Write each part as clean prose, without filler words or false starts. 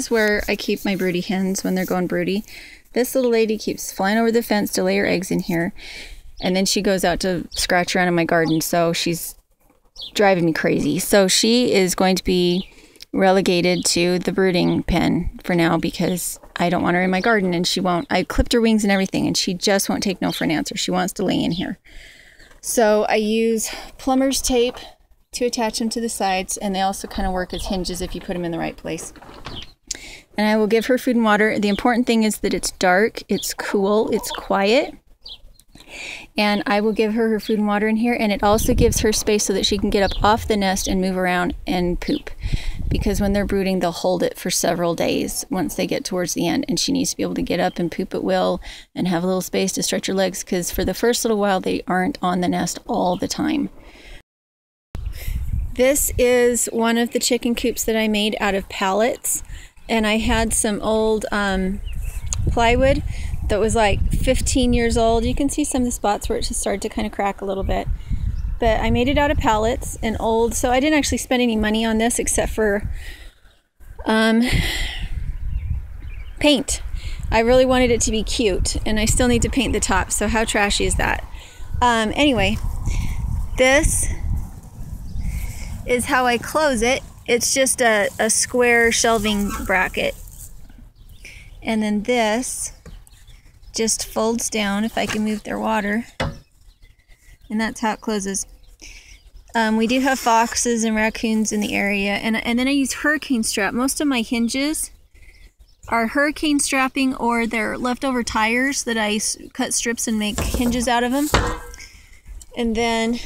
is where I keep my broody hens when they're going broody. This little lady keeps flying over the fence to lay her eggs in here. And then she goes out to scratch around in my garden. So she's driving me crazy. So she is going to be relegated to the brooding pen for now because I don't want her in my garden, and she won't. I clipped her wings and everything, and she just won't take no for an answer. She wants to lay in here. So I use plumber's tape to attach them to the sides, and they also kind of work as hinges if you put them in the right place. And I will give her food and water. The important thing is that it's dark, it's cool, it's quiet. And I will give her food and water in here, and it also gives her space so that she can get up off the nest and move around and poop. Because when they're brooding, they'll hold it for several days once they get towards the end, and she needs to be able to get up and poop at will and have a little space to stretch her legs, because for the first little while they aren't on the nest all the time. This is one of the chicken coops that I made out of pallets, and I had some old plywood that was like 15 years old. You can see some of the spots where it just started to kind of crack a little bit. But I made it out of pallets and old, so I didn't actually spend any money on this except for paint. I really wanted it to be cute, and I still need to paint the top, so how trashy is that? Anyway, this is how I close it. It's just a square shelving bracket. And then this just folds down if I can move their water. And that's how it closes. We do have foxes and raccoons in the area, and then I use hurricane strap. Most of my hinges are hurricane strapping, or they're leftover tires that I cut strips and make hinges out of them. And then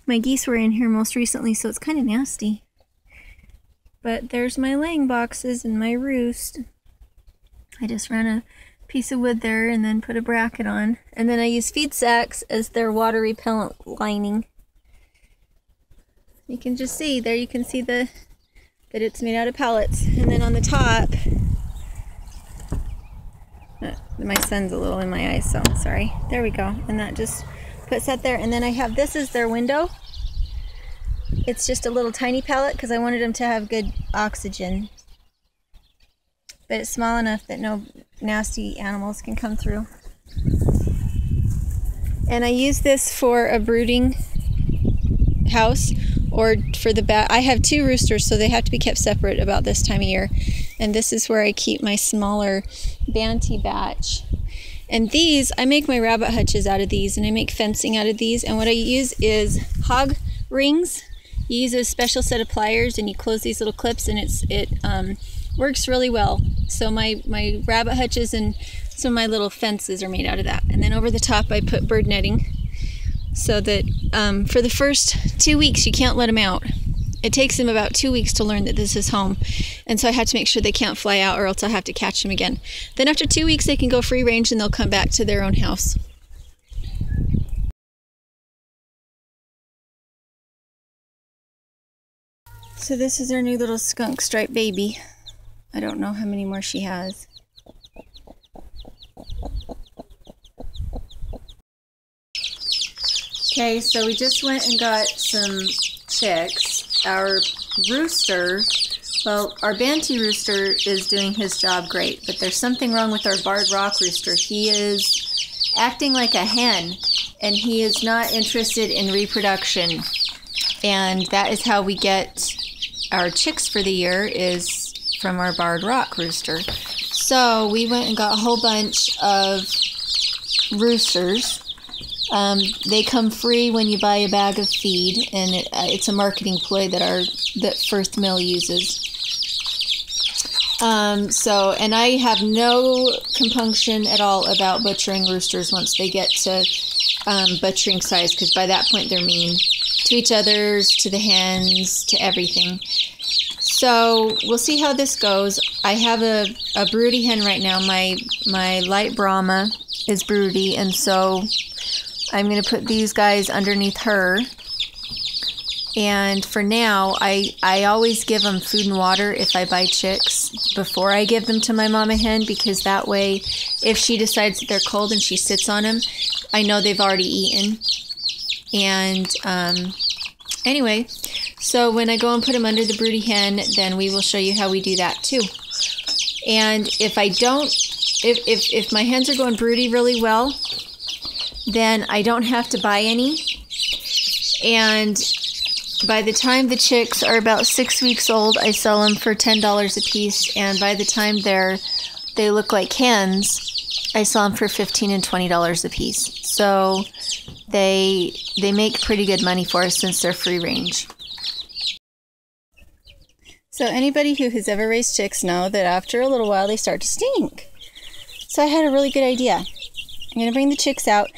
my geese were in here most recently, so it's kind of nasty. But there's my laying boxes and my roost. I just ran a piece of wood there and then put a bracket on. And then I use feed sacks as their water repellent lining. You can just see, there you can see that it's made out of pallets. And then on the top, my sun's a little in my eyes, so sorry. There we go. And that just puts that there. And then I have, this is their window. It's just a little tiny pallet because I wanted them to have good oxygen. But it's small enough that no nasty animals can come through. And I use this for a brooding house, or for the bat. I have 2 roosters, so they have to be kept separate about this time of year. And this is where I keep my smaller Banty batch. And these, I make my rabbit hutches out of these, and I make fencing out of these. And what I use is hog rings. You use a special set of pliers, and you close these little clips, and it works really well. So my rabbit hutches and some of my little fences are made out of that. And then over the top I put bird netting, so that for the first 2 weeks you can't let them out. It takes them about 2 weeks to learn that this is home. And so I had to make sure they can't fly out, or else I'll have to catch them again. Then after 2 weeks they can go free range, and they'll come back to their own house. So this is our new little skunk stripe baby. I don't know how many more she has. Okay, so we just went and got some chicks. Our rooster, well, our Banty rooster is doing his job great, but there's something wrong with our barred rock rooster. He is acting like a hen, and he is not interested in reproduction. And that is how we get our chicks for the year, is from our barred rock rooster. So we went and got a whole bunch of roosters. They come free when you buy a bag of feed, and it's a marketing ploy that Firth Mill uses. And I have no compunction at all about butchering roosters once they get to butchering size, because by that point they're mean to each other, to the hens, to everything. So we'll see how this goes. I have a broody hen right now. My light Brahma is broody, and so I'm going to put these guys underneath her. And for now, I always give them food and water if I buy chicks before I give them to my mama hen, because that way, if she decides that they're cold and she sits on them, I know they've already eaten. And anyway, So when I go and put them under the broody hen, then we will show you how we do that too. And if I don't, if my hens are going broody really well, then I don't have to buy any. And by the time the chicks are about 6 weeks old, I sell them for $10 a piece. And by the time they look like hens, I sell them for $15 and $20 a piece. So they make pretty good money for us since they're free range. So anybody who has ever raised chicks know that after a little while they start to stink. So I had a really good idea. I'm going to bring the chicks out.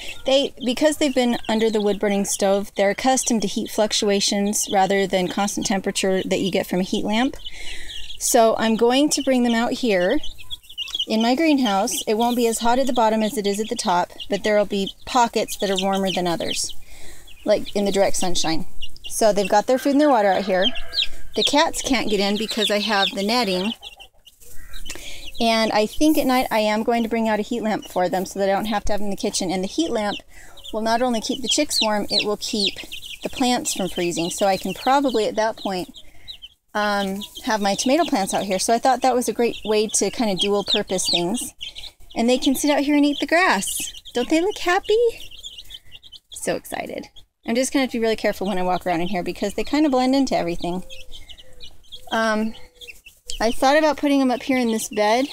Because they've been under the wood burning stove, they're accustomed to heat fluctuations rather than constant temperature that you get from a heat lamp. So I'm going to bring them out here in my greenhouse. It won't be as hot at the bottom as it is at the top, but there will be pockets that are warmer than others, like in the direct sunshine. So they've got their food and their water out here. The cats can't get in because I have the netting. And I think at night I am going to bring out a heat lamp for them so that I don't have to have them in the kitchen. And the heat lamp will not only keep the chicks warm, it will keep the plants from freezing. So I can probably at that point have my tomato plants out here. So I thought that was a great way to kind of dual purpose things. And they can sit out here and eat the grass. Don't they look happy? So excited. I'm just going to have to be really careful when I walk around in here because they kind of blend into everything. I thought about putting them up here in this bed,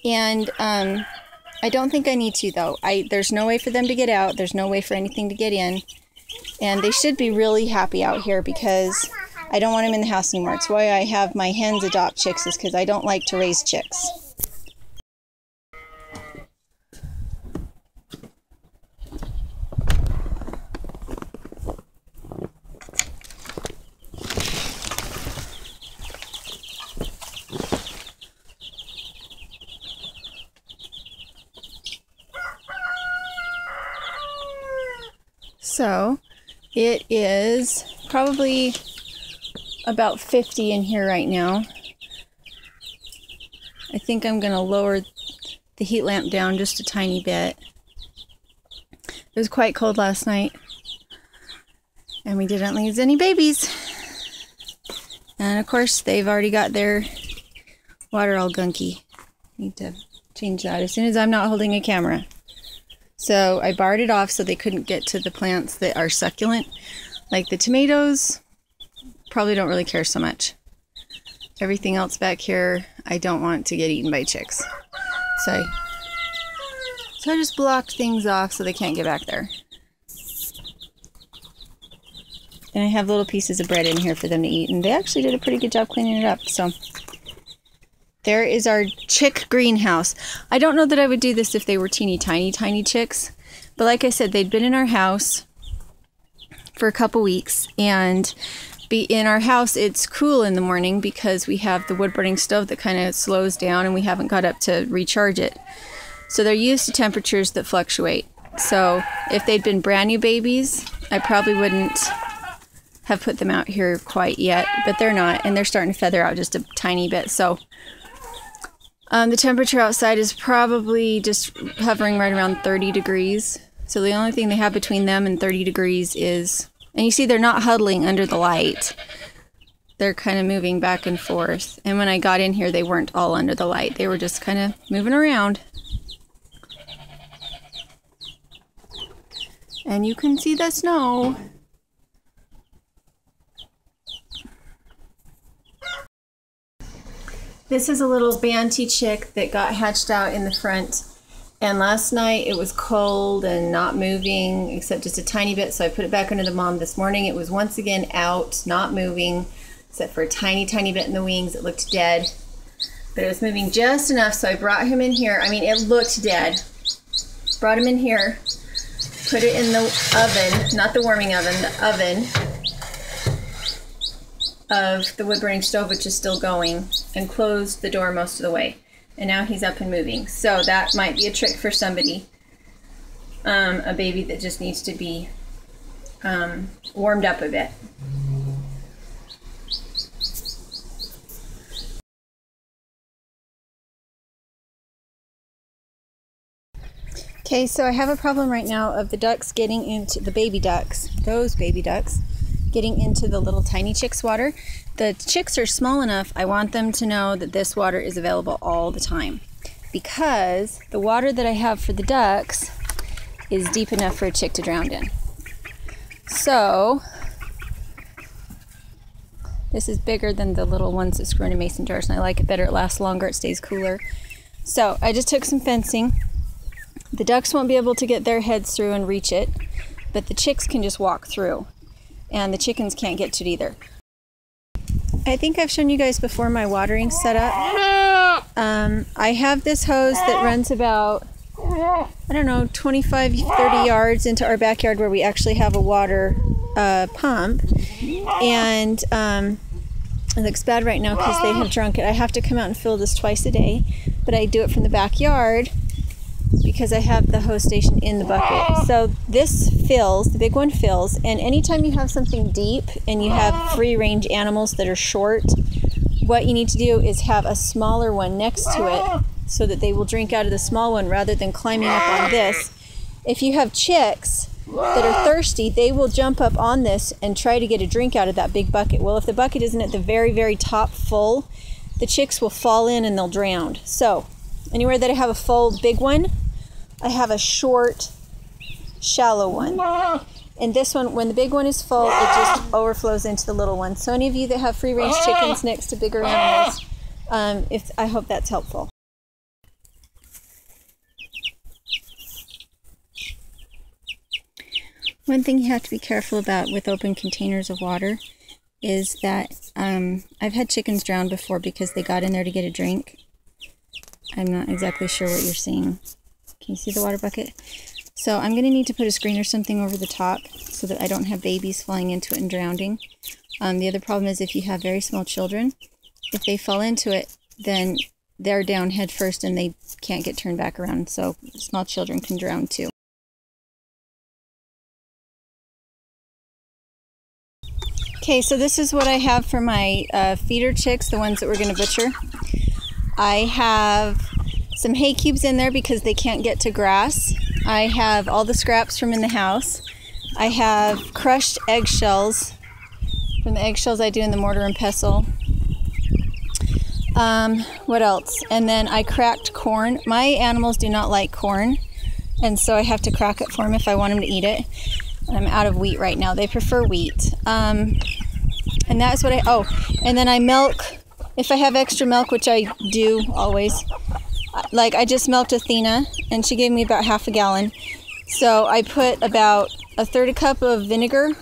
and I don't think I need to though. There's no way for them to get out. There's no way for anything to get in. And they should be really happy out here because I don't want them in the house anymore. It's why I have my hens adopt chicks, is because I don't like to raise chicks. So it is probably about 50 in here right now. I think I'm going to lower the heat lamp down just a tiny bit. It was quite cold last night and we didn't lose any babies. And of course they've already got their water all gunky. Need to change that as soon as I'm not holding a camera. So I barred it off so they couldn't get to the plants that are succulent. Like the tomatoes, probably don't really care so much. Everything else back here, I don't want to get eaten by chicks. So I just blocked things off so they can't get back there. And I have little pieces of bread in here for them to eat. And they actually did a pretty good job cleaning it up. So there is our chick greenhouse. I don't know that I would do this if they were teeny tiny chicks. But like I said, they'd been in our house for a couple weeks. And in our house, it's cool in the morning because we have the wood burning stove that kind of slows down and we haven't got up to recharge it. So they're used to temperatures that fluctuate. So if they'd been brand new babies, I probably wouldn't have put them out here quite yet. But they're not, and they're starting to feather out just a tiny bit. So the temperature outside is probably just hovering right around 30 degrees. So the only thing they have between them and 30 degrees is, and you see they're not huddling under the light. They're kind of moving back and forth. And when I got in here, they weren't all under the light. They were just kind of moving around. And you can see the snow. This is a little Banty chick that got hatched out in the front. And last night it was cold and not moving except just a tiny bit. So I put it back under the mom. This morning it was once again out, not moving, except for a tiny bit in the wings. It looked dead. But it was moving just enough, so I brought him in here. I mean, it looked dead. Brought him in here, put it in the oven, not the warming oven, the oven of the wood burning stove, which is still going, and closed the door most of the way. And now he's up and moving. So that might be a trick for somebody. A baby that just needs to be warmed up a bit. Okay, so I have a problem right now of the ducks getting into, the baby ducks, those baby ducks, getting into the little tiny chicks water. The chicks are small enough, I want them to know that this water is available all the time, because the water that I have for the ducks is deep enough for a chick to drown in. So this is bigger than the little ones that screw into mason jars, and I like it better. It lasts longer, it stays cooler. So I just took some fencing. The ducks won't be able to get their heads through and reach it, but the chicks can just walk through, and the chickens can't get to it either. I think I've shown you guys before my watering setup. I have this hose that runs about, I don't know, 25, 30 yards into our backyard where we actually have a water pump. And it looks bad right now because they have drunk it. I have to come out and fill this twice a day, but I do it from the backyard because I have the hose station in the bucket. So this fills, the big one fills, and anytime you have something deep and you have free range animals that are short, what you need to do is have a smaller one next to it so that they will drink out of the small one rather than climbing up on this. If you have chicks that are thirsty, they will jump up on this and try to get a drink out of that big bucket. Well, if the bucket isn't at the very, very top full, the chicks will fall in and they'll drown. So anywhere that I have a full big one, I have a short, shallow one. And this one, when the big one is full, it just overflows into the little one. So any of you that have free-range chickens next to bigger animals, I hope that's helpful. One thing you have to be careful about with open containers of water is that I've had chickens drown before because they got in there to get a drink. I'm not exactly sure what you're seeing. Can you see the water bucket? So I'm going to need to put a screen or something over the top so that I don't have babies falling into it and drowning. The other problem is if you have very small children, if they fall into it, then they're down head first and they can't get turned back around. So small children can drown too. Okay, so this is what I have for my feeder chicks, the ones that we're going to butcher. I have some hay cubes in there because they can't get to grass. I have all the scraps from in the house. I have crushed eggshells from the eggshells I do in the mortar and pestle. What else? And then I cracked corn. My animals do not like corn, and so I have to crack it for them if I want them to eat it. I'm out of wheat right now. They prefer wheat. And that's what and then I milk, if I have extra milk, which I do always. Like I just milked Athena and she gave me about half a gallon. So I put about 1/3 cup of vinegar,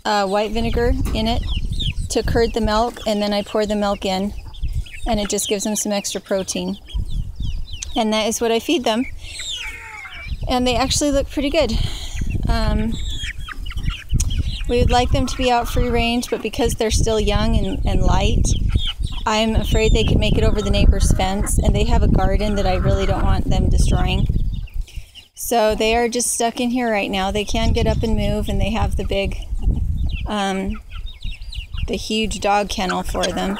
white vinegar in it to curd the milk, and then I pour the milk in and it just gives them some extra protein. And that is what I feed them. And they actually look pretty good. We would like them to be out free range, but because they're still young and light, I'm afraid they could make it over the neighbor's fence, and they have a garden that I really don't want them destroying. So they are just stuck in here right now. They can't get up and move, and they have the big, the huge dog kennel for them.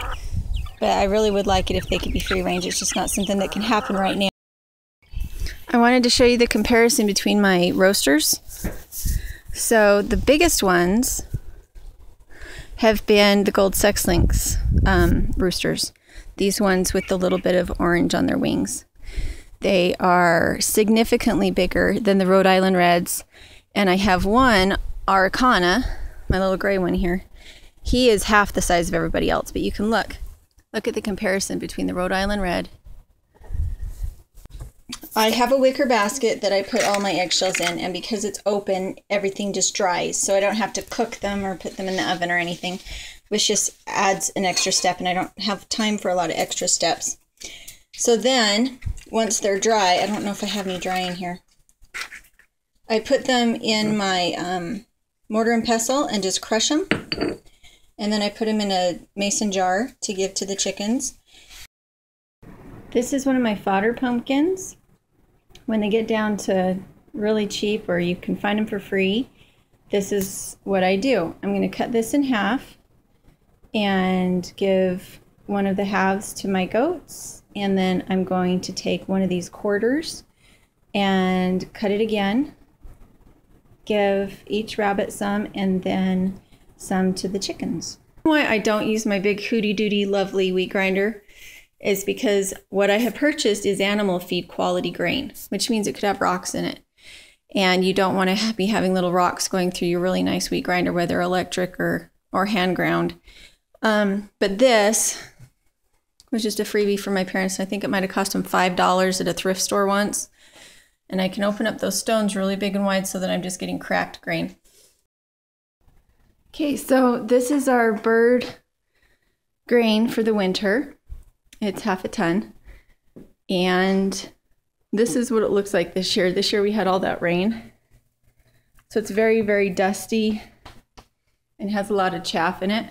But I really would like it if they could be free range. It's just not something that can happen right now. I wanted to show you the comparison between my roasters. So the biggest ones have been the Gold Sex Links roosters. These ones with the little bit of orange on their wings. They are significantly bigger than the Rhode Island Reds. And I have one, Araucana, my little gray one here. He is half the size of everybody else, but you can look at the comparison between the Rhode Island Red. I have a wicker basket that I put all my eggshells in, and because it's open, everything just dries, so I don't have to cook them or put them in the oven or anything, which just adds an extra step, and I don't have time for a lot of extra steps. So then, once they're dry, I don't know if I have any dry in here, I put them in my mortar and pestle and just crush them, and then I put them in a mason jar to give to the chickens. This is one of my fodder pumpkins. When they get down to really cheap, or you can find them for free, this is what I do. I'm going to cut this in half and give one of the halves to my goats, and then I'm going to take one of these quarters and cut it again, give each rabbit some, and then some to the chickens. Why I don't use my big Hooty Dooty Lovely wheat grinder is because what I have purchased is animal feed quality grain, which means it could have rocks in it. And you don't want to be having little rocks going through your really nice wheat grinder, whether electric or hand ground. But this was just a freebie from my parents. I think it might have cost them $5 at a thrift store once. And I can open up those stones really big and wide so that I'm just getting cracked grain. Okay, so this is our bird grain for the winter. It's half a ton. And this is what it looks like this year. This year we had all that rain. So it's very, very dusty and has a lot of chaff in it.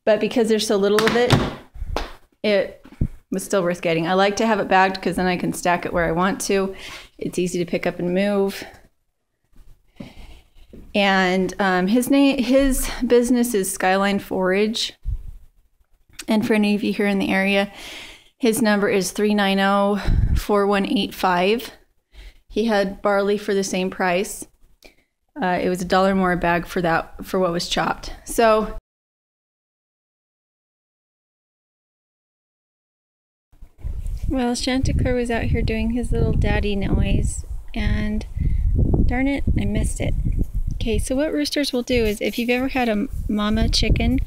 But because there's so little of it, it was still worth getting. I like to have it bagged because then I can stack it where I want to. It's easy to pick up and move. And his business is Skyline Forage. And for any of you here in the area, his number is 390-4185. He had barley for the same price. It was $1 more a bag for what was chopped. So well, Chanticleer was out here doing his little daddy noise, and darn it, I missed it. Okay, so what roosters will do is if you've ever had a mama chicken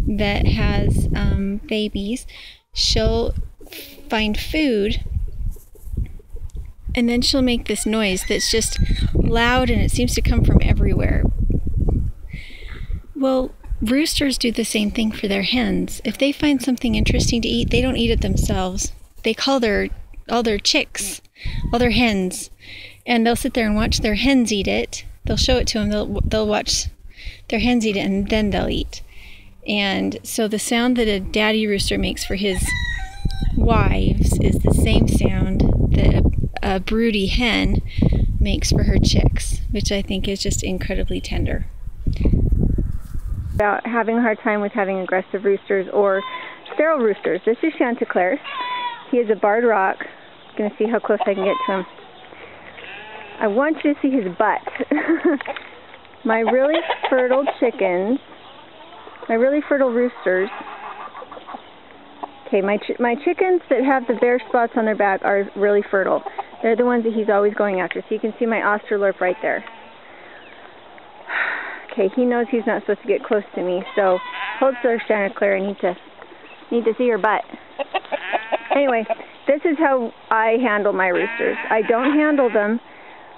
that has babies, she'll find food and then she'll make this noise that's just loud and it seems to come from everywhere. Well, roosters do the same thing for their hens. If they find something interesting to eat, they don't eat it themselves. They call all their chicks, all their hens, and they'll sit there and watch their hens eat it. They'll show it to them. They'll watch their hens eat it, and then they'll eat. And so the sound that a daddy rooster makes for his wives is the same sound that a broody hen makes for her chicks, which I think is just incredibly tender. About having a hard time with having aggressive roosters or sterile roosters. This is Chanticleer. He is a barred rock. I'm going to see how close I can get to him. I want you to see his butt. My really fertile chickens, my really fertile roosters. Okay, my chickens that have the bare spots on their back are really fertile. They're the ones that he's always going after. So you can see my Australorp right there. Okay, he knows he's not supposed to get close to me, so hold still, Chanticleer. I need to see your butt. Anyway, this is how I handle my roosters. I don't handle them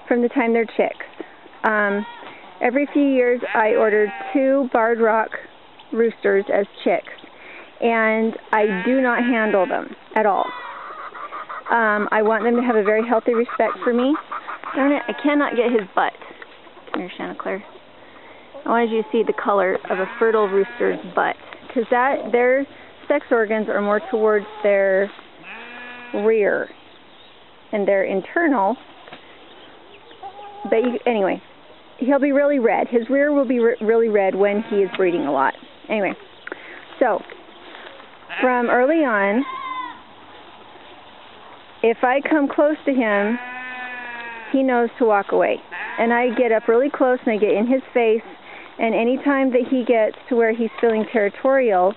from the time they're chicks. Every few years I ordered 2 barred rock roosters as chicks, and I do not handle them at all. I want them to have a very healthy respect for me. Darn it, I cannot get his butt. Come here, Chanticleer. I wanted you to see the color of a fertile rooster's butt, because their sex organs are more towards their rear and their internal. But anyway, he'll be really red. His rear will be really red when he is breeding a lot. Anyway, so from early on, if I come close to him, he knows to walk away. And I get up really close and I get in his face, and anytime that he gets to where he's feeling territorial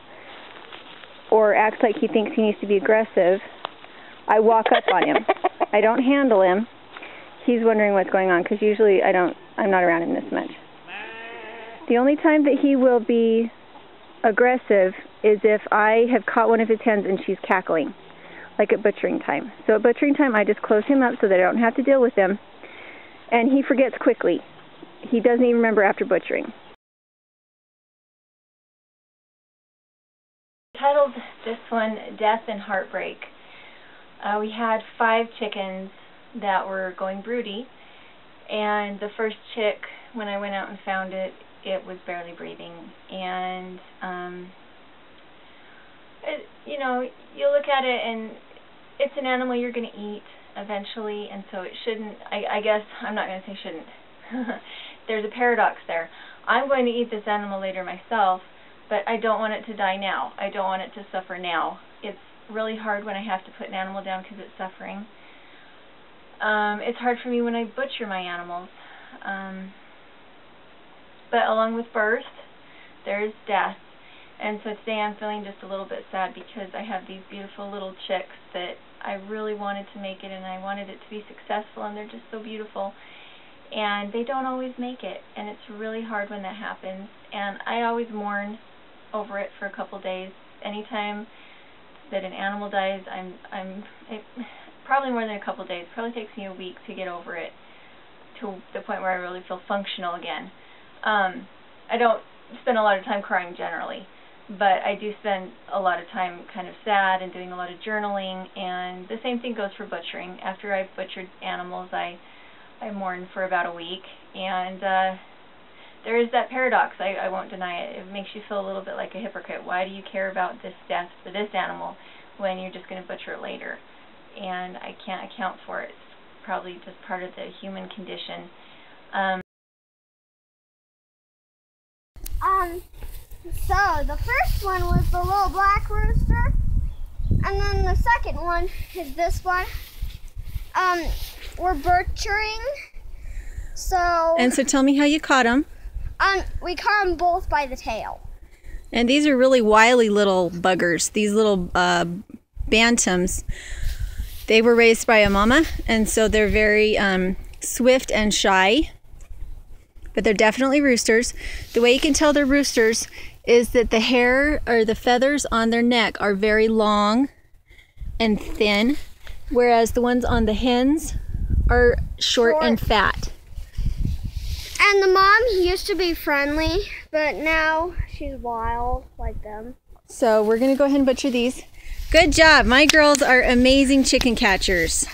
or acts like he thinks he needs to be aggressive, I walk up on him. I don't handle him. He's wondering what's going on, because usually I'm not around him this much. The only time that he will be aggressive is if I have caught one of his hens and she's cackling, like at butchering time. So at butchering time, I just close him up so that I don't have to deal with him, and he forgets quickly. He doesn't even remember after butchering. I titled this one Death and Heartbreak. We had 5 chickens that were going broody, and the first chick, when I went out and found it, it was barely breathing. And you know, you look at it and it's an animal you're going to eat eventually, and so it shouldn't, I guess, I'm not going to say shouldn't. There's a paradox there. I'm going to eat this animal later myself, but I don't want it to die now. I don't want it to suffer now. It's really hard when I have to put an animal down because it's suffering. It's hard for me when I butcher my animals. But along with birth, there's death. And so today I'm feeling just a little bit sad because I have these beautiful little chicks that I really wanted to make it, and I wanted it to be successful, and they're just so beautiful. And they don't always make it, and it's really hard when that happens. And I always mourn over it for a couple days. Anytime that an animal dies, probably more than a couple days. It probably takes me a week to get over it, to the point where I really feel functional again. I don't spend a lot of time crying generally, but I do spend a lot of time kind of sad and doing a lot of journaling, and the same thing goes for butchering. After I've butchered animals, I mourn for about a week, and there is that paradox, I won't deny it. It makes you feel a little bit like a hypocrite. Why do you care about this death for this animal when you're just going to butcher it later? And I can't account for it. It's probably just part of the human condition. So the first one was the little black rooster, and then the second one is this one. We're butchering. And so tell me how you caught them. We caught them both by the tail. And these are really wily little buggers. These little bantams. They were raised by a mama, and so they're very swift and shy. But they're definitely roosters. The way you can tell they're roosters is that the hair or the feathers on their neck are very long and thin, whereas the ones on the hens are short and fat. And the mom used to be friendly, but now she's wild like them. So we're gonna go ahead and butcher these. Good job, my girls are amazing chicken catchers.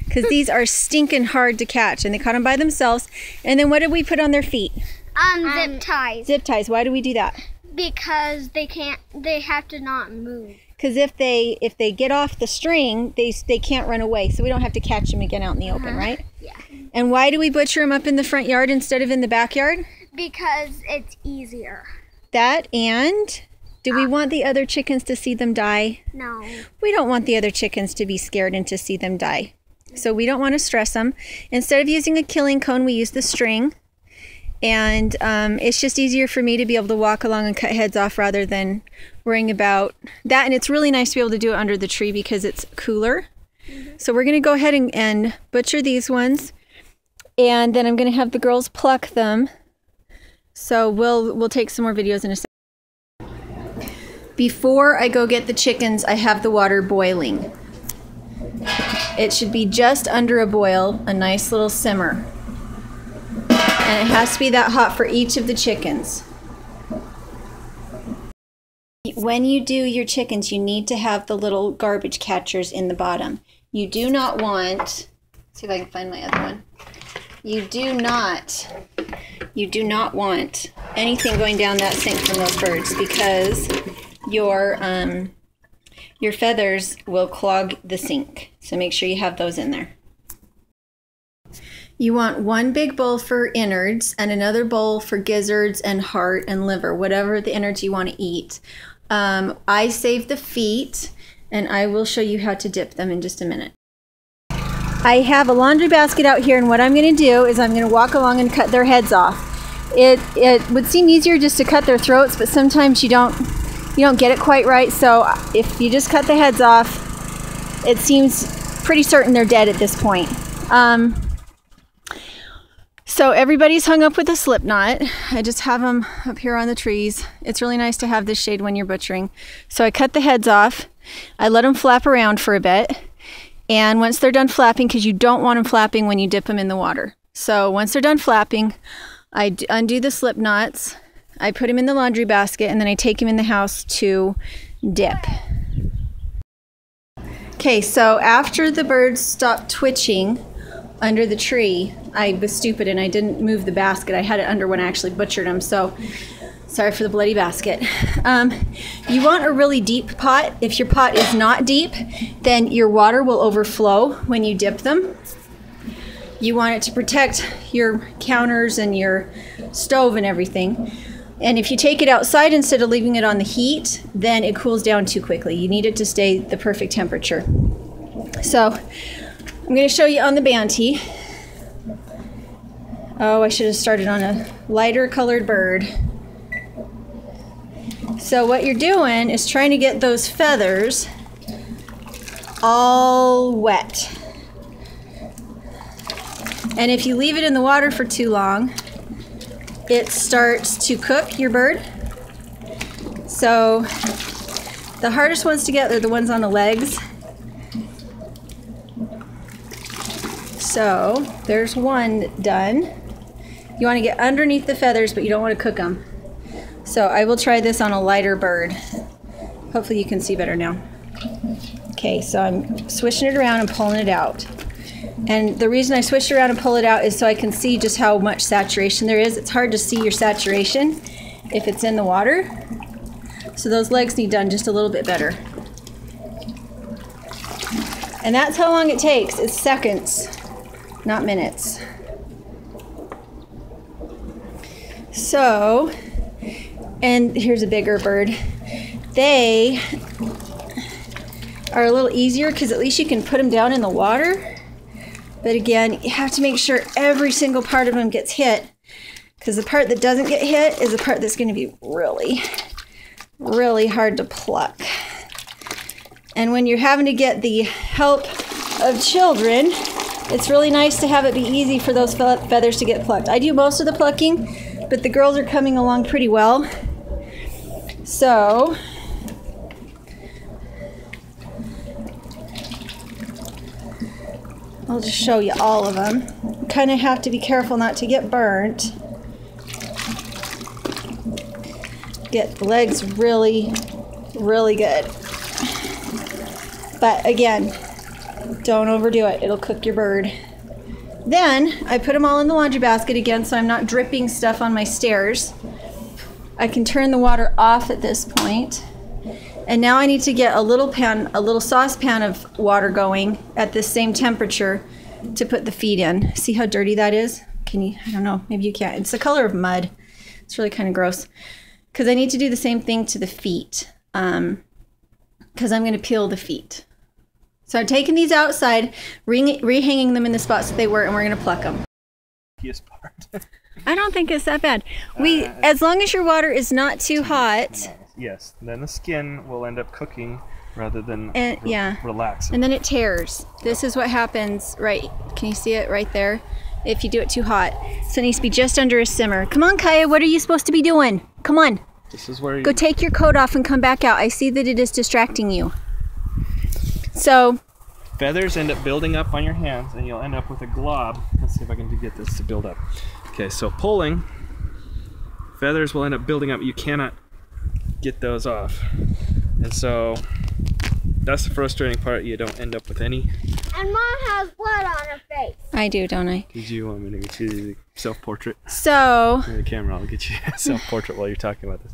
Because these are stinking hard to catch, and they caught them by themselves. And then what did we put on their feet? Zip ties. Zip ties. Why do we do that? Because they have to not move. Because if they get off the string, they can't run away, so we don't have to catch them again out in the open, right? Yeah. And why do we butcher them up in the front yard instead of in the backyard? Because it's easier. That, and do we want the other chickens to see them die? No. We don't want the other chickens to be scared and to see them die. So we don't want to stress them. Instead of using a killing cone, we use the string. And it's just easier for me to be able to walk along and cut heads off rather than worrying about that. And it's really nice to be able to do it under the tree because it's cooler. So we're going to go ahead and butcher these ones. And then I'm going to have the girls pluck them. So we'll take some more videos in a second. Before I go get the chickens, I have the water boiling. It should be just under a boil, a nice little simmer. And it has to be that hot for each of the chickens. When you do your chickens, you need to have the little garbage catchers in the bottom. You do not want, see if I can find my other one. You do not want anything going down that sink from those birds, because your feathers will clog the sink. So make sure you have those in there. You want one big bowl for innards and another bowl for gizzards and heart and liver, whatever the innards you want to eat. I save the feet, and I will show you how to dip them in just a minute. I have a laundry basket out here, and what I'm going to do is I'm going to walk along and cut their heads off. It would seem easier just to cut their throats, but sometimes you don't get it quite right. So if you just cut the heads off, it seems pretty certain they're dead at this point. So everybody's hung up with a slip knot. I just have them up here on the trees. It's really nice to have this shade when you're butchering. So I cut the heads off. I let them flap around for a bit. And once they're done flapping, because you don't want them flapping when you dip them in the water. So once they're done flapping, I undo the slip knots. I put them in the laundry basket, and then I take them in the house to dip. Okay, so after the birds stopped twitching under the tree, I was stupid and I didn't move the basket. I had it under when I actually butchered them, so sorry for the bloody basket. You want a really deep pot. If your pot is not deep, then your water will overflow when you dip them. You want it to protect your counters and your stove and everything. And if you take it outside instead of leaving it on the heat, then it cools down too quickly. You need it to stay the perfect temperature. So I'm going to show you on the Banty. Oh, I should have started on a lighter colored bird. So what you're doing is trying to get those feathers all wet. And if you leave it in the water for too long, it starts to cook your bird. So the hardest ones to get are the ones on the legs. So there's one done. You want to get underneath the feathers, but you don't want to cook them. So I will try this on a lighter bird. Hopefully you can see better now. Okay, so I'm swishing it around and pulling it out. And the reason I swish it around and pull it out is so I can see just how much saturation there is. It's hard to see your saturation if it's in the water. So those legs need done just a little bit better. And that's how long it takes. It's seconds, not minutes. So, and here's a bigger bird. They are a little easier because at least you can put them down in the water. But again, you have to make sure every single part of them gets hit, because the part that doesn't get hit is the part that's going to be really, really hard to pluck. And when you're having to get the help of children, it's really nice to have it be easy for those feathers to get plucked. I do most of the plucking, but the girls are coming along pretty well. So I'll just show you all of them. You kind of have to be careful not to get burnt. Get the legs really, really good. But again, don't overdo it. It'll cook your bird. Then I put them all in the laundry basket again so I'm not dripping stuff on my stairs. I can turn the water off at this point. And now I need to get a little saucepan of water going at the same temperature to put the feed in. See how dirty that is? Can you, I don't know, maybe you can't. It's the color of mud. It's really kind of gross. Because I need to do the same thing to the feet. Because I'm going to peel the feet. So I'm taking these outside, rehanging them in the spots that they were, and we're going to pluck them. Part. I don't think it's that bad. As long as your water is not too hot. Yes, then the skin will end up cooking rather than relaxing. And then it tears. This is what happens, right? Can you see it right there? If you do it too hot. So it needs to be just under a simmer. Come on, Kaya, what are you supposed to be doing? Come on. This is where Go take your coat off and come back out. I see that it is distracting you. So feathers end up building up on your hands and you'll end up with a glob. Let's see if I can get this to build up. Okay, so pulling, feathers will end up building up. You cannot get those off. And so that's the frustrating part. You don't end up with any. And Mom has blood on her face. I do, don't I? Did you want me to get you the self-portrait? So the camera, I'll get you a self-portrait while you're talking about this.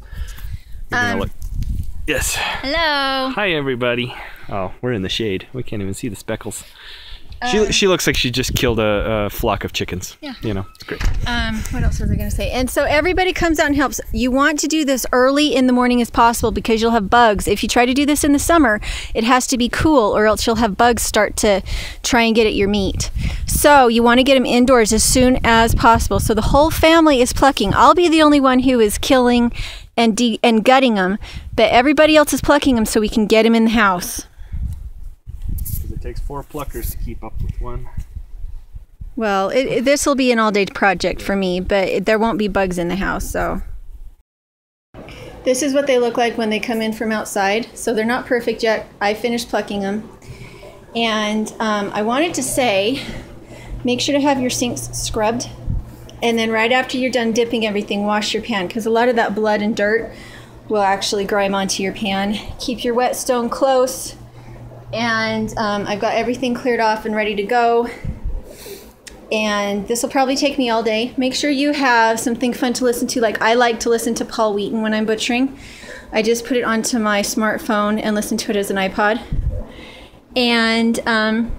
You're gonna look. Yes. Hello. Hi, everybody. Oh, we're in the shade. We can't even see the speckles. She looks like she just killed a flock of chickens. Yeah. You know, it's great. What else was I going to say? And so everybody comes out and helps. You want to do this early in the morning as possible because you'll have bugs. If you try to do this in the summer, it has to be cool or else you'll have bugs start to try and get at your meat. So you want to get them indoors as soon as possible. So the whole family is plucking. I'll be the only one who is killing and gutting them, but everybody else is plucking them so we can get them in the house. It takes 4 pluckers to keep up with one. Well, this will be an all-day project for me, but there won't be bugs in the house, so. This is what they look like when they come in from outside. So they're not perfect yet. I finished plucking them. And I wanted to say, make sure to have your sinks scrubbed. And then right after you're done dipping everything, wash your pan, because a lot of that blood and dirt will actually grime onto your pan. Keep your whetstone close. And I've got everything cleared off and ready to go. And this will probably take me all day. Make sure you have something fun to listen to. Like I like to listen to Paul Wheaton when I'm butchering. I just put it onto my smartphone and listen to it as an iPod. And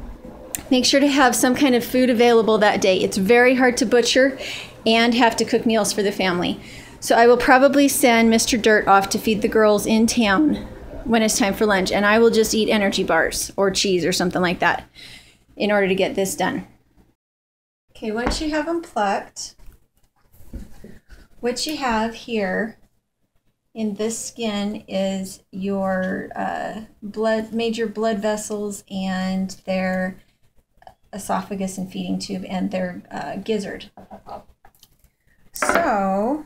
make sure to have some kind of food available that day. It's very hard to butcher and have to cook meals for the family. So I will probably send Mr. Dirt off to feed the girls in town when it's time for lunch, and I will just eat energy bars or cheese or something like that in order to get this done. Okay, once you have them plucked, what you have here in this skin is your major blood vessels and their esophagus and feeding tube and their gizzard. So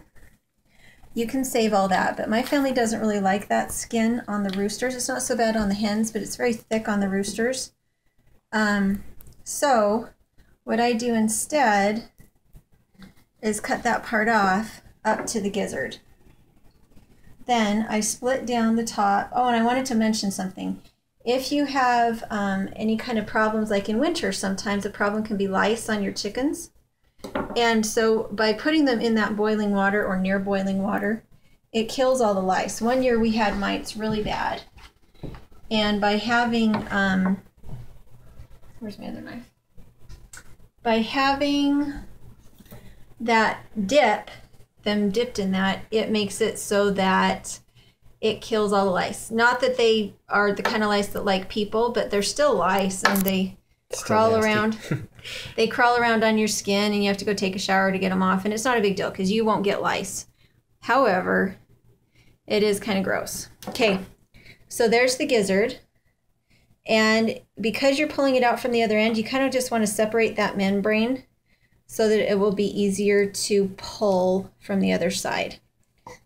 you can save all that, but my family doesn't really like that skin on the roosters. It's not so bad on the hens, but it's very thick on the roosters. So what I do instead is cut that part off up to the gizzard. Then I split down the top. Oh, and I wanted to mention something. If you have any kind of problems, like in winter, sometimes a problem can be lice on your chickens. And so by putting them in that boiling water or near boiling water, it kills all the lice. One year we had mites really bad. And by having, where's my other knife? By having that dip, them dipped in that, it makes it so that it kills all the lice. Not that they are the kind of lice that like people, but they're still lice and they crawl around. They crawl around on your skin and you have to go take a shower to get them off. And it's not a big deal because you won't get lice. However, it is kind of gross. Okay, so there's the gizzard. And because you're pulling it out from the other end, you kind of just want to separate that membrane so that it will be easier to pull from the other side.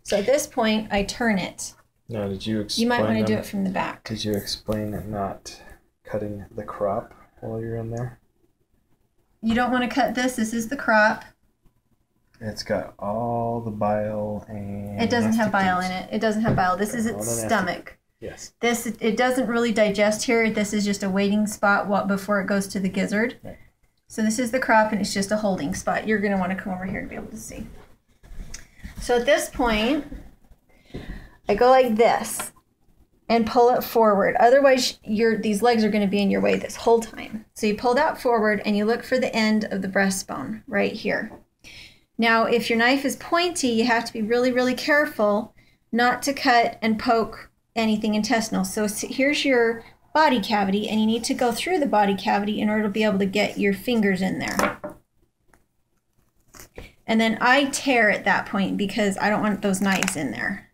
So at this point, I turn it. Now, did you explain? You might want to do it from the back. Did you explain not cutting the crop while you're in there? You don't want to cut this. This is the crop. It's got all the bile and... It doesn't have bile in it. It doesn't have bile. This is its stomach. Yes. This, it doesn't really digest here. This is just a waiting spot before it goes to the gizzard. Right. So this is the crop and it's just a holding spot. You're going to want to come over here to be able to see. So at this point, I go like this and pull it forward. Otherwise, these legs are going to be in your way this whole time. So you pull that forward and you look for the end of the breastbone right here. Now, if your knife is pointy, you have to be really, really careful not to cut and poke anything intestinal. So here's your body cavity, and you need to go through the body cavity in order to be able to get your fingers in there. And then I tear at that point because I don't want those knives in there.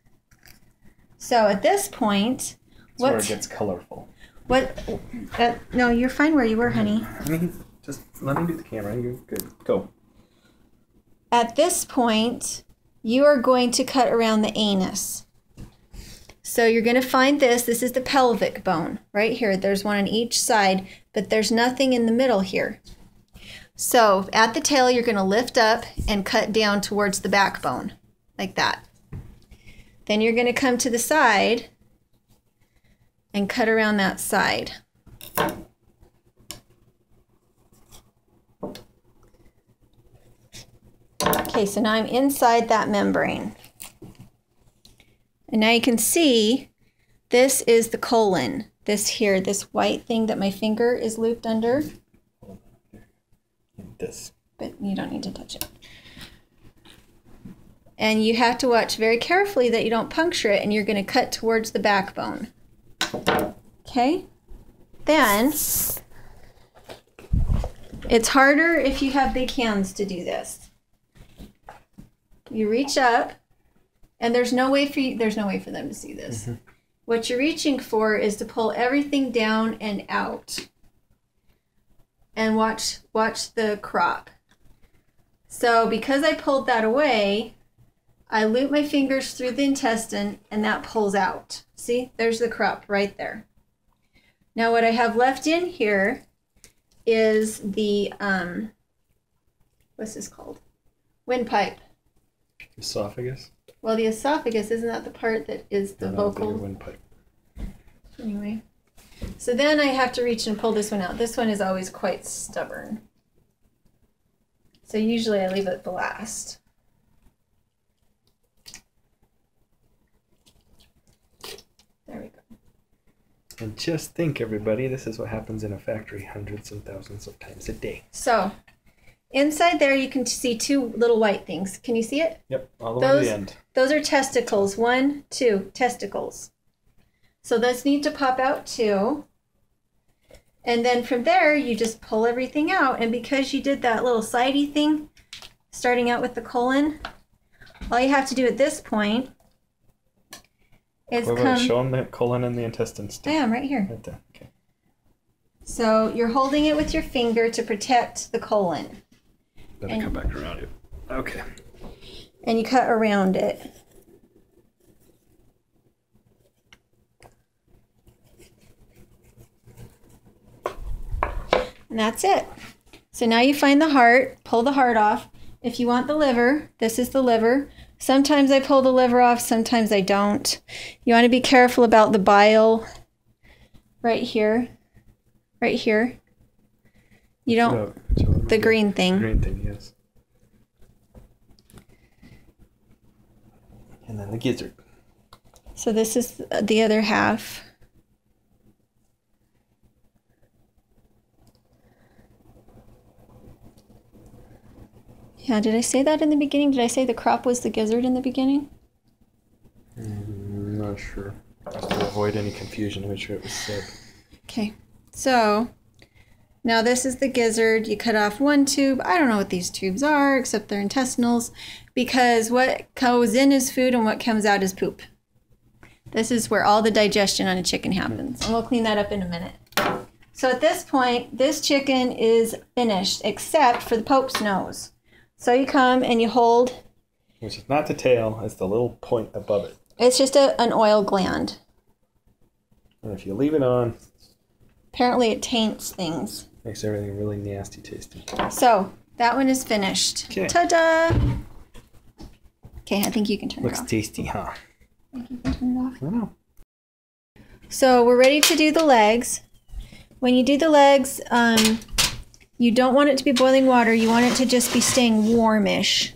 So at this point, that's where it gets colorful. No, you're fine where you were, honey. I mean, just let me do the camera. You're good. Go. At this point, you are going to cut around the anus. So you're going to find this. This is the pelvic bone right here. There's one on each side, but there's nothing in the middle here. So at the tail, you're going to lift up and cut down towards the backbone like that. Then you're going to come to the side and cut around that side. Okay, so now I'm inside that membrane. And now you can see this is the colon. This here, this white thing that my finger is looped under. This. But you don't need to touch it. And you have to watch very carefully that you don't puncture it, and you're going to cut towards the backbone. Okay? Then, it's harder if you have big hands to do this. You reach up, and there's no way for them to see this. Mm-hmm. What you're reaching for is to pull everything down and out. And watch the crop. So because I pulled that away, I loop my fingers through the intestine and that pulls out. See, there's the crop right there. Now what I have left in here is the, what's this called? Windpipe. Esophagus? Well, the esophagus, isn't that the part that is the vocal? Windpipe. Anyway. So then I have to reach and pull this one out. This one is always quite stubborn. So usually I leave it the last. There we go. And just think, everybody, this is what happens in a factory hundreds and thousands of times a day. So inside there you can see two little white things. Can you see it? Yep, all the way to the end. Those are testicles. 1, 2, testicles. So those need to pop out too. And then from there, you just pull everything out. And because you did that little sidey thing, starting out with the colon, all you have to do at this point is show them the colon and the intestines. I am right here. Right there. Okay. So you're holding it with your finger to protect the colon. Better come back around it. Okay. And you cut around it. And that's it. So now you find the heart, pull the heart off. If you want the liver, this is the liver. Sometimes I pull the liver off, sometimes I don't. You want to be careful about the bile right here. Right here. You don't, the green thing. Green thing, yes. And then the gizzard. So this is the other half. Yeah, did I say that in the beginning? Did I say the crop was the gizzard in the beginning? I'm not sure. To avoid any confusion, I'm sure it was said. Okay, so now this is the gizzard. You cut off one tube. I don't know what these tubes are, except they're intestinals, because what goes in is food and what comes out is poop. This is where all the digestion on a chicken happens. And we'll clean that up in a minute. So at this point, this chicken is finished, except for the Pope's nose. So you come and you hold. Which is not the tail, it's the little point above it. It's just an oil gland. And if you leave it on, apparently it taints things. Makes everything really nasty tasting. So that one is finished. Okay. Ta-da! Okay, I think you can turn it off. Looks tasty, huh? I think you can turn it off. I don't know. So we're ready to do the legs. When you do the legs, you don't want it to be boiling water. You want it to just be staying warmish.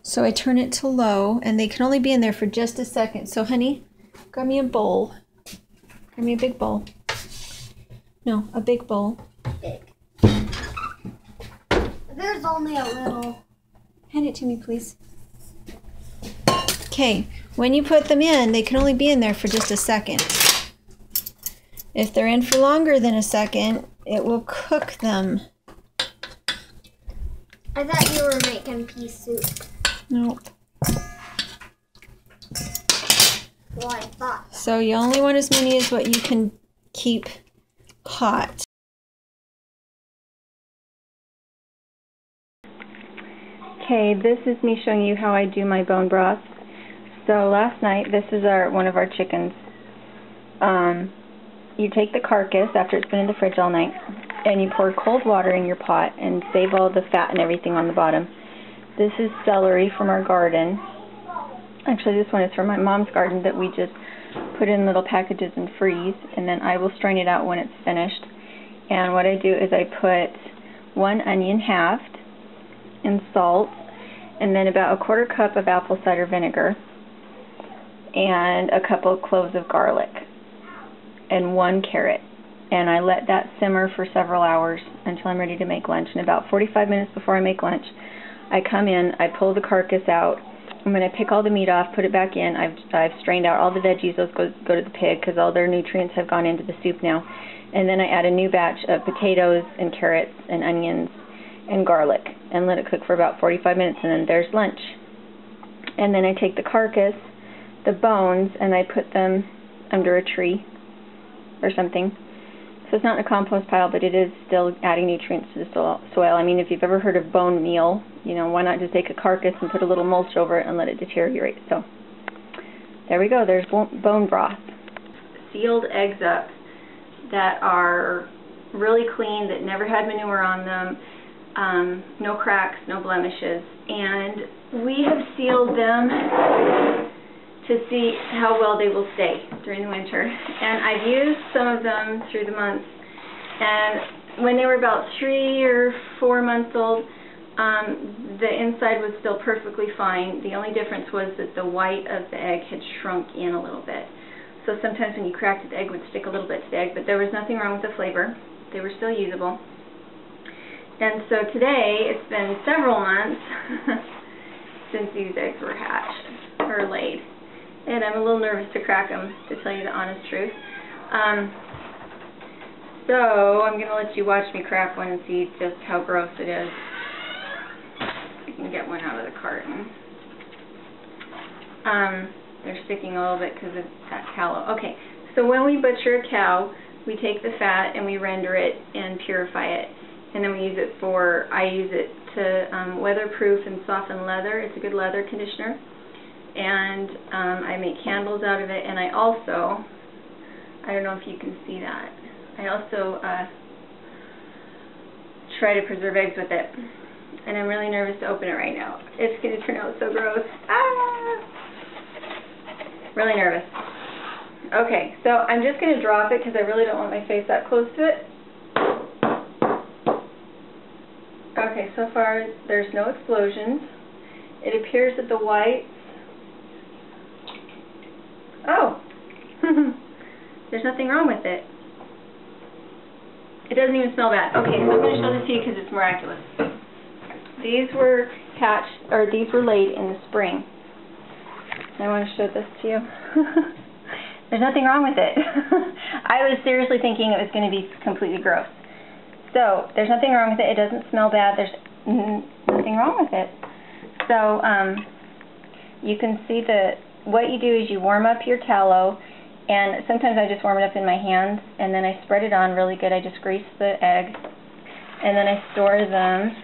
So I turn it to low, and they can only be in there for just a second. So honey, grab me a bowl. Grab me a big bowl. No, a big bowl. Big. There's only a little. Hand it to me, please. Okay, when you put them in, they can only be in there for just a second. If they're in for longer than a second, it will cook them. I thought you were making pea soup. Nope. Well, I thought. So you only want as many as what you can keep hot. Okay, this is me showing you how I do my bone broth. So last night, this is one of our chickens. You take the carcass after it's been in the fridge all night, and you pour cold water in your pot and save all the fat and everything on the bottom. This is celery from our garden. Actually, this one is from my mom's garden that we just put in little packages and freeze, and then I will strain it out when it's finished. And what I do is I put 1 onion halved and salt, and then about a 1/4 cup of apple cider vinegar, and a couple of cloves of garlic, and 1 carrot. And I let that simmer for several hours until I'm ready to make lunch. And about 45 minutes before I make lunch, I come in, I pull the carcass out. I'm going to pick all the meat off, put it back in. I've strained out all the veggies. Those go to the pig because all their nutrients have gone into the soup now. And then I add a new batch of potatoes and carrots and onions and garlic and let it cook for about 45 minutes, and then there's lunch. And then I take the carcass, the bones, and I put them under a tree or something. So it's not in a compost pile, but it is still adding nutrients to the soil. I mean, if you've ever heard of bone meal, you know, why not just take a carcass and put a little mulch over it and let it deteriorate. So there we go. There's bone broth. Sealed eggs up that are really clean, that never had manure on them, no cracks, no blemishes. And we have sealed them to see how well they will stay during the winter. And I've used some of them through the months. And when they were about 3 or 4 months old, the inside was still perfectly fine. The only difference was that the white of the egg had shrunk in a little bit. So sometimes when you cracked it, the egg would stick a little bit to the egg, but there was nothing wrong with the flavor. They were still usable. And so today, it's been several months since these eggs were hatched or laid. And I'm a little nervous to crack them, to tell you the honest truth. So I'm going to let you watch me crack one and see just how gross it is. I can get one out of the carton. They're sticking a little bit because of that tallow. Okay, so when we butcher a cow, we take the fat and we render it and purify it. And then we use it for, I use it to weatherproof and soften leather. It's a good leather conditioner. And I make candles out of it. And I also, I don't know if you can see that, I also try to preserve eggs with it. And I'm really nervous to open it right now. It's going to turn out so gross. Ah! Really nervous. Okay, so I'm just going to drop it because I really don't want my face that close to it. Okay, so far there's no explosions. It appears that the whites... Oh! There's nothing wrong with it. It doesn't even smell bad. Okay, so I'm going to show this to you because it's miraculous. These were hatched, or these were laid in the spring. I want to show this to you. There's nothing wrong with it. I was seriously thinking it was going to be completely gross. So, there's nothing wrong with it. It doesn't smell bad. There's nothing wrong with it. So, you can see that what you do is you warm up your tallow, and sometimes I just warm it up in my hands, and then I spread it on really good. I just grease the egg, and then I store them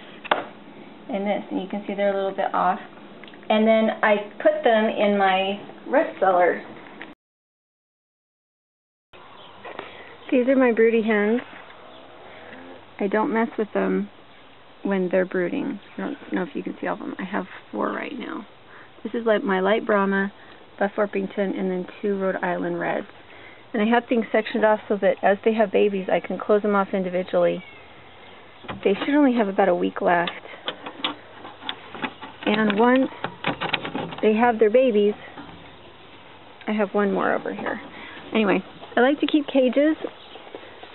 in this, and you can see they're a little bit off. And then I put them in my root cellar. These are my broody hens. I don't mess with them when they're brooding. I don't know if you can see all of them. I have 4 right now. This is like my light Brahma, Buff Orpington, and then 2 Rhode Island Reds. And I have things sectioned off so that as they have babies, I can close them off individually. They should only have about a week left. And once they have their babies, I have one more over here. Anyway, I like to keep cages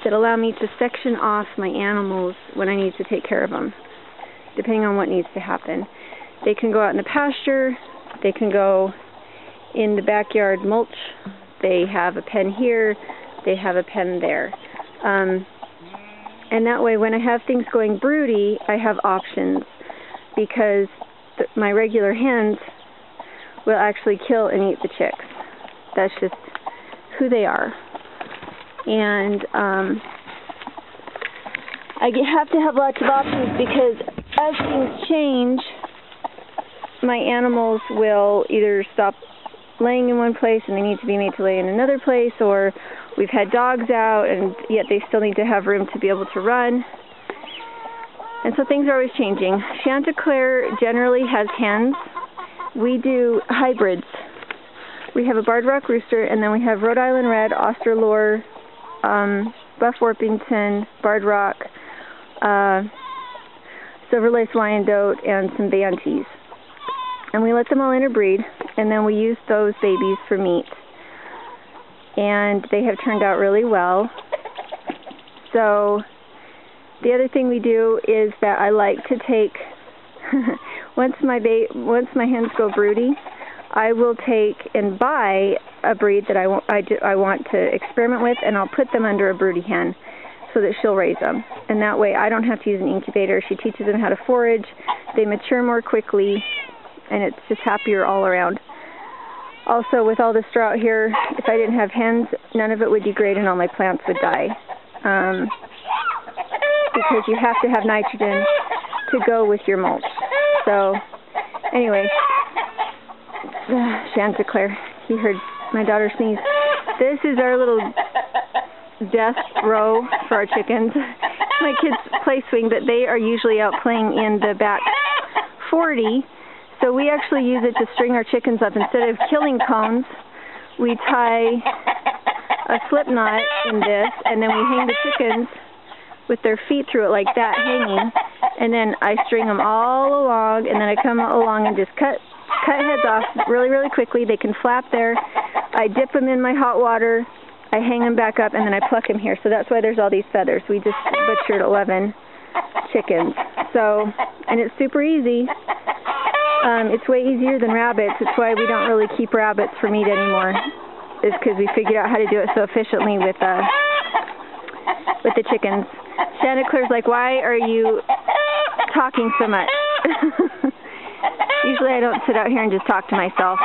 that allow me to section off my animals when I need to take care of them, depending on what needs to happen. They can go out in the pasture, they can go in the backyard mulch, they have a pen here, they have a pen there. And that way when I have things going broody, I have options, because my regular hens will actually kill and eat the chicks. That's just who they are. And I have to have lots of options, because as things change, my animals will either stop laying in one place and they need to be made to lay in another place, or we've had dogs out and yet they still need to have room to be able to run. And so things are always changing. Chanticleer generally has hens. We do hybrids. We have a Barred Rock Rooster, and then we have Rhode Island Red, Australorp, Buff Orpington, Barred Rock, Silver Lace Wyandotte, and some Banties. And we let them all interbreed, and then we use those babies for meat. And they have turned out really well. So the other thing we do is that I like to take, once my hens go broody, I will take and buy a breed that I want to experiment with, and I'll put them under a broody hen so that she'll raise them. And that way I don't have to use an incubator. She teaches them how to forage, they mature more quickly, and it's just happier all around. Also, with all this drought here, if I didn't have hens, none of it would degrade and all my plants would die. Because you have to have nitrogen to go with your mulch. So, anyway, Chanticleer, he heard my daughter sneeze. This is our little death row for our chickens. My kids play swing, but they are usually out playing in the back 40. So we actually use it to string our chickens up. Instead of killing cones, we tie a slip knot in this, and then we hang the chickens with their feet through it like that, hanging, and then I string them all along, and then I come along and just cut heads off really, really quickly. They can flap there. I dip them in my hot water, I hang them back up, and then I pluck them here. So that's why there's all these feathers. We just butchered 11 chickens. So, and it's super easy. It's way easier than rabbits. It's why we don't really keep rabbits for meat anymore. Is because we figured out how to do it so efficiently with with the chickens. Chanticleer's like, why are you talking so much? Usually I don't sit out here and just talk to myself.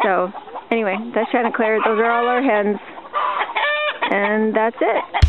So, anyway, that's Chanticleer. Those are all our hens. And that's it.